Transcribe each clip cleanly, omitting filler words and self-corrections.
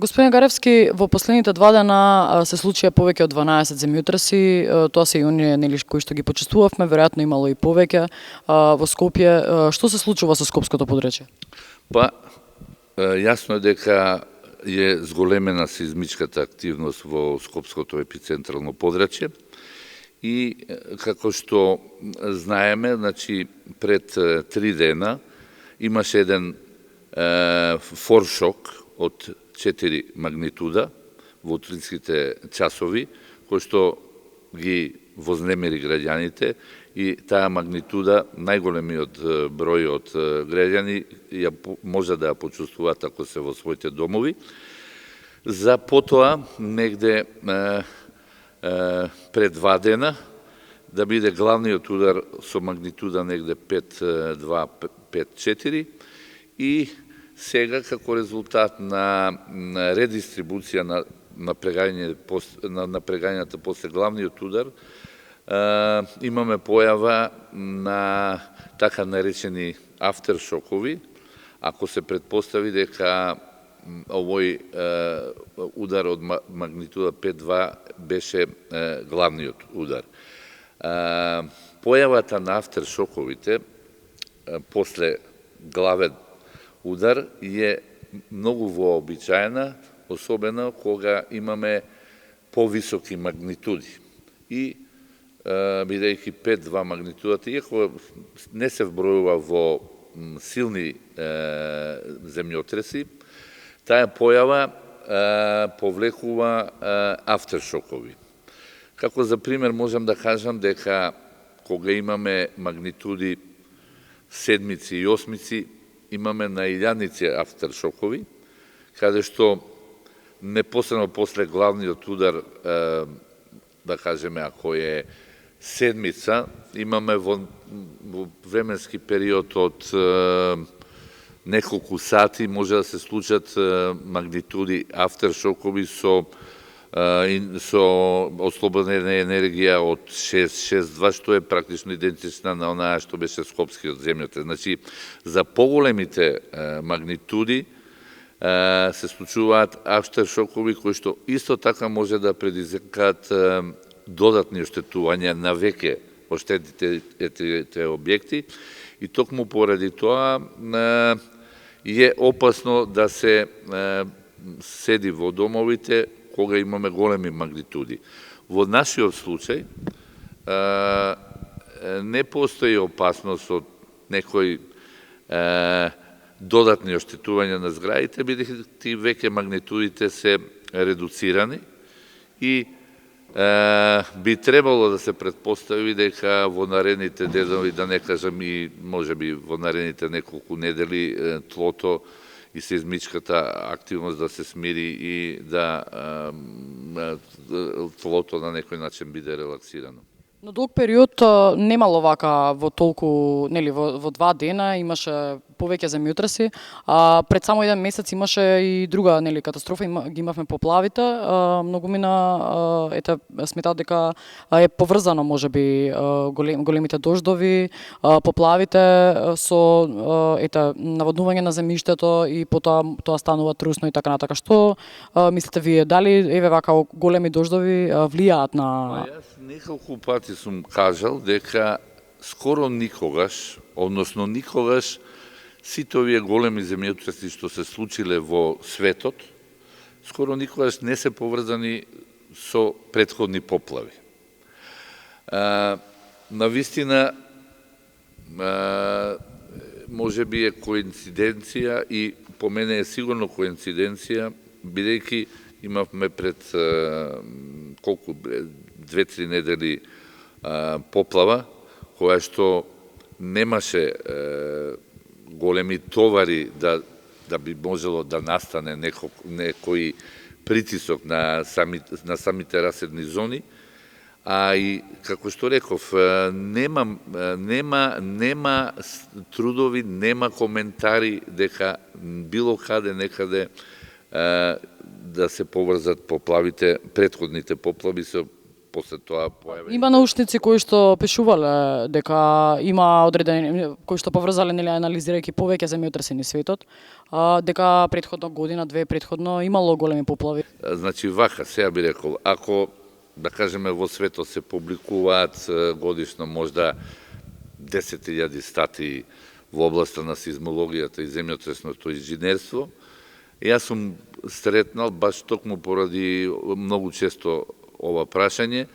Господин Гаревски, во последните 2 дена се случија повеќе од 12 земјотреси, тоа се и оние нели кои што ги почувствувавме, веројатно имало и повеќе во Скопје. Што се случува со скопското подречје? Па, јасно е дека е зголемена сеизмичката активност во скопското епицентрално подречје и како што знаеме, значи пред 3 дена имаше еден форшок од 4 магнитуда во утринските часови, кој што ги вознемери граѓаните и таа магнитуда, најголемиот број од граѓани може да ја почувствуваат ако се во своите домови. За потоа, негде пред 2 дена, да биде главниот удар со магнитуда негде 5,2-5,4 и сега, како резултат на редистрибуција на напрегањата после главниот удар, имаме појава на така наречени афтершокови, ако се предпостави дека овој удар од магнитуда 5,2 беше главниот удар. Појавата на афтершоковите после главен удар е многу вообичаена, особено кога имаме повисоки магнитуди. И бидејќи 5,2 магнитудата, иако не се вбројува во силни земјотреси, таа појава повлекува афтершокови. Како за пример можам да кажам дека кога имаме магнитуди 7 и 8, имаме на илјадници афтершокови, каде што непосредно после главниот удар, да кажеме, ако е 7, имаме во временски период од неколку сати може да се случат магнитуди афтершокови со ослободена енергија од 6,2, што е практично идентична на онаа што беше скопскиот земјотрес. Значи, за поголемите магнитуди се случуваат афтершокови кои што исто така може да предизвикаат додатни оштетувања на веќе оштетите објекти и токму поради тоа е опасно да се седи во домовите кога имаме големи магнитуди. Во нашиот случај не постои опасност од некои додатни оштетувања на зградите, бидејќи веќе магнитудите се редуцирани и би требало да се предпостави дека во наредните денови, да не кажам и можеби во наредните неколку недели, тлото и сеизмичката активност да се смири и да тлото на некој начин биде релаксирано. Но долг период немало вака во толку, нели, во 2 дена имаше повеќе земјотреси, пред само 1 месец имаше и друга, нели, катастрофа, ги имавме поплавите, многумина сметаат дека е поврзано можеби големите дождови, поплавите со наводнување на земјиштето и потоа тоа станува трусно и така натака. Што мислите вие, дали вака големи дождови влијаат на... Јас неколку пати сум кажал дека скоро никогаш, односно никогаш, сите овие големи земјотреси што се случиле во светот, скоро никогаш не се поврзани со претходни поплави. Навистина, може би е коинциденција и по мене е сигурно коинциденција, бидејќи имавме пред 2-3 недели поплава, која што немаше големи товари да би можело да настане некој притисок на самите раседни зони, а и, како што реков, нема трудови, нема коментари дека било каде некаде да се поврзат поплавите, претходните поплави со после тоа појави. Има научници кои што пишувале дека има одредени, кои што поврзале, нели, анализирајќи повеќе земјотреси низ светот, дека претходно година, две претходно имало големи поплави. Значи вака, сега би рекол, ако да кажеме во светот се публикуваат годишно можда 10.000 статии во областа на сизмологијата и земјотресното инженерство, јас сум сретнал баш токму поради многу често ова прашање,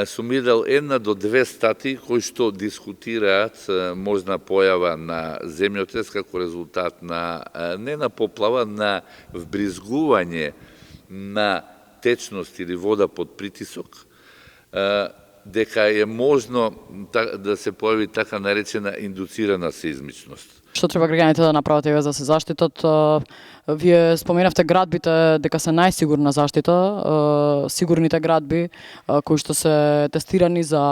сум видел 1 до 2 статии кои што дискутираат можна појава на земјотрес како резултат на не на поплава, на вбризгување на течност или вода под притисок, дека е можно да се појави така наречена индуцирана сеизмичност. Што треба граѓаните да направат еве за да се заштитат? Вие споменавте градбите дека се најсигурна заштита, сигурните градби кои што се тестирани за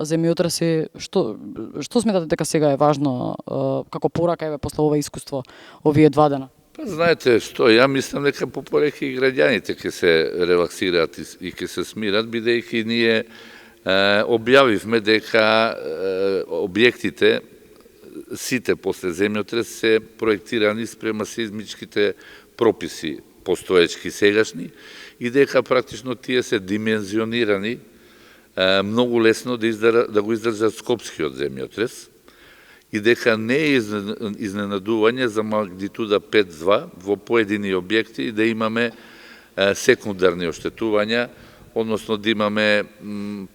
земјотреси. Што сметате дека сега е важно како порака еве после ова искуство овие 2 дена? Па знаете што, ја мислам дека попореки и граѓаните ќе се релаксираат и ќе се смират, бидејќи ние објавивме дека објектите сите после земјотрес се проектирани спрема сеизмичките прописи постоечки сегашни и дека практично тие се димензионирани многу лесно да го издржат скопскиот земјотрес и дека не е изненадување за магнитуда 5.2 во поедини објекти и да имаме секундарни оштетувања, односно да имаме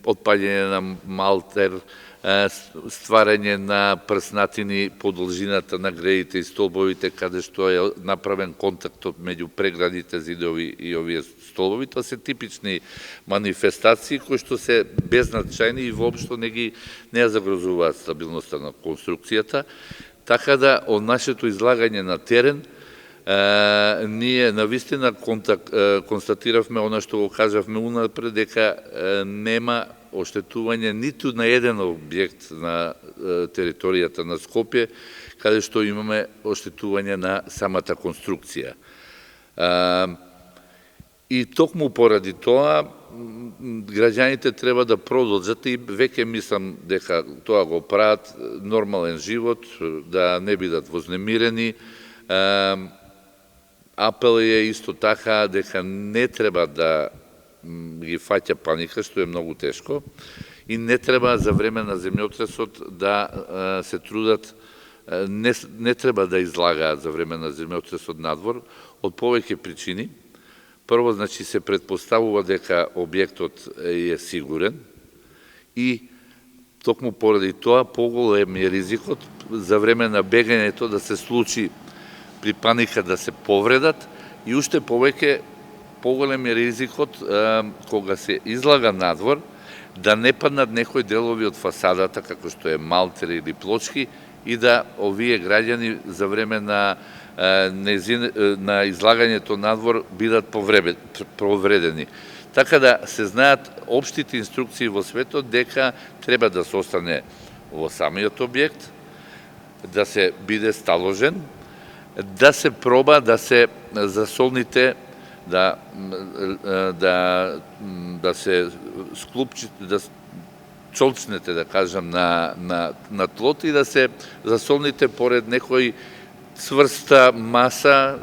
отпаѓање на малтер, стварање на прснатини по должината на гредите и столбовите, каде што е направен контактот меѓу преградите, зидови и овие столбови. Тоа се типични манифестации кои што се беззначајни и воопшто не ја загрозуваат стабилноста на конструкцијата. Така да, од нашето излагање на терен, ние навистина констатиравме она што го кажавме унапред, дека нема оштетување ниту на еден објект на територијата на Скопје, каде што имаме оштетување на самата конструкција. И токму поради тоа, граѓаните треба да продолжат и веќе мислам дека тоа го прават, нормален живот, да не бидат вознемирени. Апел е исто така дека не треба да ги фаќа паника, што е многу тешко, и не треба за време на земјотресот да се трудат, не треба да излагаат за време на земјотресот надвор, од повеќе причини. Прво, значи, се предпоставува дека објектот е сигурен и токму поради тоа поголем е ризикот за време на бегањето да се случи при паника да се повредат и уште повеќе поголем е ризикот кога се излага надвор да не паднат некои делови од фасадата, како што е малтер или плочки, и да овие граѓани за време на излагањето надвор бидат повредени. Така да се знаат општите инструкции во светот дека треба да се остане во самиот објект, да се биде сталожен, да се проба да се засолните, да се склупчи, да чолчнете, да кажам, на тлото и да се засолните поред некој цврста маса,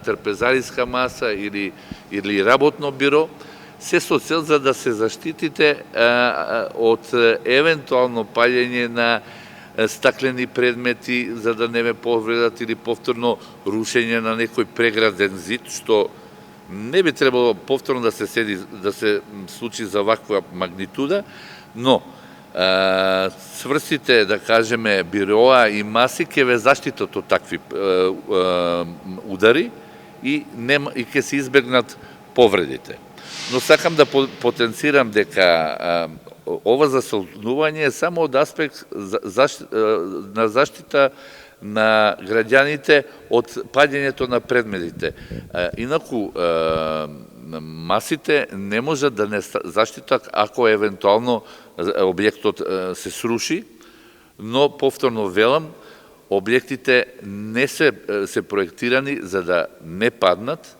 трпезариска маса или работно биро, се со цел за да се заштитите од евентуално паѓање на стаклени предмети, за да не ме повредат, или повторно рушење на некој преграден зид, што не би требало повторно да се случи за ваква магнитуда, но цврстите, да кажеме, бироа и маси ќе ве заштитат од такви удари и ќе се избегнат повредите. Но сакам да потенцирам дека ова засолнување е само од аспект на заштита на граѓаните од паѓањето на предметите. Инаку, масите не можат да не заштитат ако евентуално објектот се сруши, но повторно велам, објектите не се проектирани за да не паднат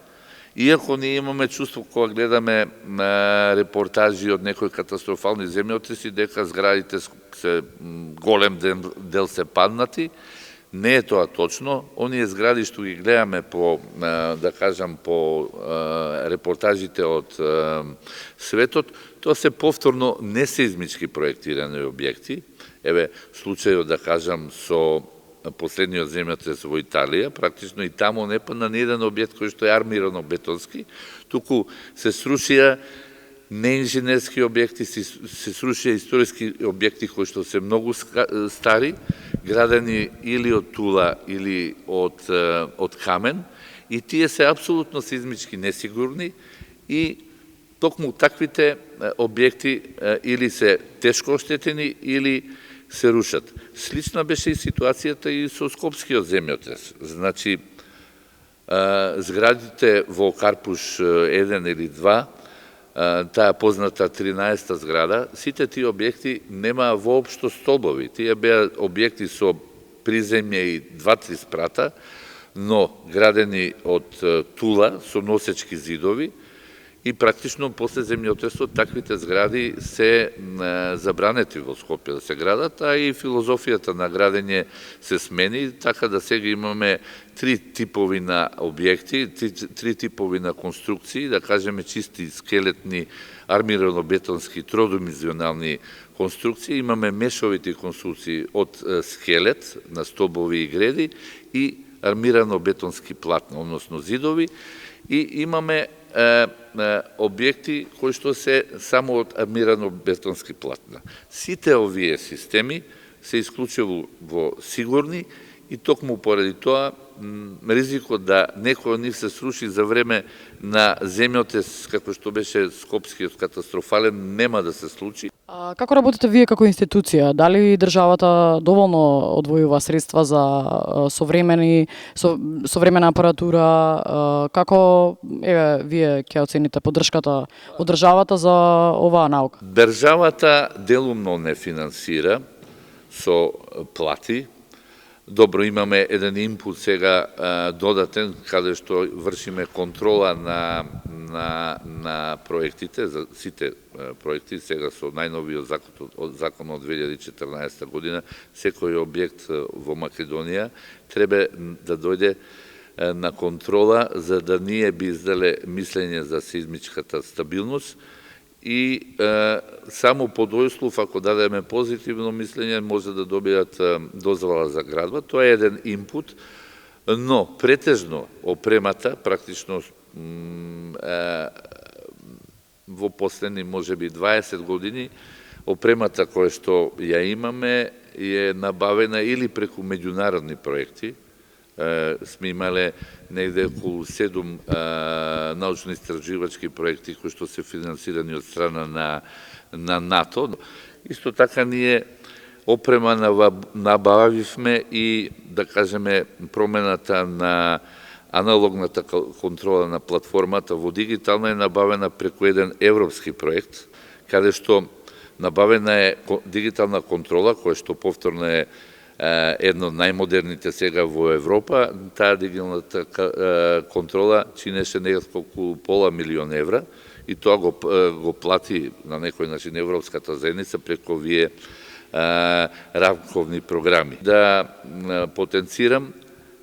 Иако ние имаме чувство кога гледаме репортажи од некои катастрофални земјотреси дека зградите се голем дел се паднати, не е тоа точно. Оние згради што ги гледаме по, да кажам, по репортажите од светот, тоа се повторно несеизмички проектирани објекти. Еве, случајот, да кажам, со последниот земјотрес во Италија, практично и таму не падна ни еден објект кој што е армирано бетонски, туку се срушија неинженерски објекти, се срушија историски објекти кои што се многу стари, градени или од тула или од камен, и тие се апсолутно сеизмички несигурни и токму таквите објекти или се тешко оштетени или се рушат. Слична беше и ситуацијата и со Скопскиот земјотрес. Значи, зградите во Карпуш 1 или 2, таа позната 13-та зграда, сите тие објекти немаа воопшто столбови. Тие беа објекти со приземје и 2-3 спрата, но градени од тула со носечки зидови, и практично после земјотресот таквите згради се забранети во Скопје да се градат, а и филозофијата на градење се смени, така да сега имаме три типови на објекти, три типови на конструкции, да кажеме чисти скелетни армирано-бетонски тродимenzионални конструкции, имаме мешовити конструкции од скелет на столбови и греди и армирано-бетонски платна, односно зидови, и имаме објекти кои што се само од армирано-бетонски платна. Сите овие системи се исклучиво сигурни и токму поради тоа ризикот да некој од нив се сруши за време на земјотрес, како што беше Скопскиот катастрофален, нема да се случи. Како работите вие како институција? Дали државата доволно одвојува средства за современа апаратура? Како вие ќе оцените поддршката од државата за оваа наука? Државата делумно не финансира со плати. Добро, имаме еден импут сега додатен, каде што вршиме контрола на проектите, за сите проекти, сега со најновиот закон од 2014 година, секој објект во Македонија треба да дојде на контрола, за да ние би изделе мислење за сеизмичката стабилност, и само под услов, ако дадеме позитивно мислење, може да добијат дозвола за градба. Тоа е еден импут, но претежно опремата, практично во последни, можеби 20 години, опремата која што ја имаме е набавена или преку меѓународни проекти. Сме имале негде околу 7 научно-истраживачки проекти кои што се финансирани од страна на НАТО. Исто така ние опрема набавивме и, да кажеме, промената на аналогната контрола на платформата во дигитална е набавена преку еден европски проект, каде што набавена е дигитална контрола, која што повторно е едно од најмодерните сега во Европа. Таа дигиталната контрола чинеше некако околу пола милион евра и тоа го плати на некој начин Европската заедница преку овие рамковни програми. Да потенцирам,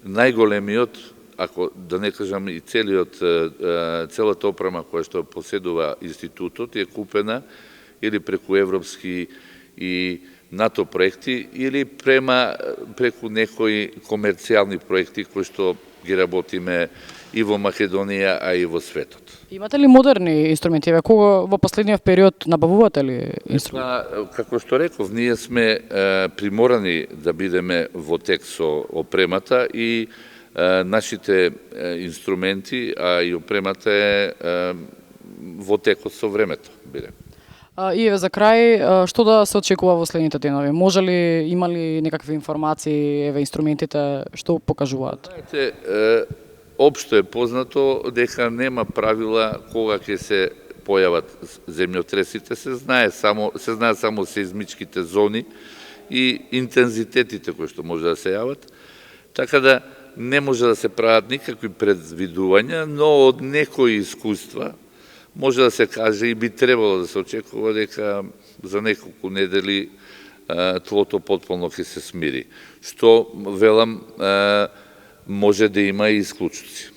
најголемиот, ако да не кажам и целата опрема која што поседува институтот, е купена или преку европски и НАТО проекти или преку некои комерцијални проекти кои што ги работиме и во Македонија, а и во светот. Имате ли модерни инструменти? Кога во последниот период набавувате ли инструменти? Како што реков, ние сме приморани да бидеме во тек со опремата и нашите инструменти, а и опремата е во текот со времето, бидеме. И еве за крај, што да се очекува во следните денови? Може ли, има ли некакви информации, еве инструментите, што покажуваат? Знаете, општо е познато дека нема правила кога ќе се појават земјотресите, се знаат само сеизмичките зони и интензитетите кои што може да се јават. Така да не може да се прават никакви предвидувања, но од некои искуства може да се каже и би требало да се очекува дека за неколку недели тлото потполно ќе се смири. Што, велам, може да има и исклучоци.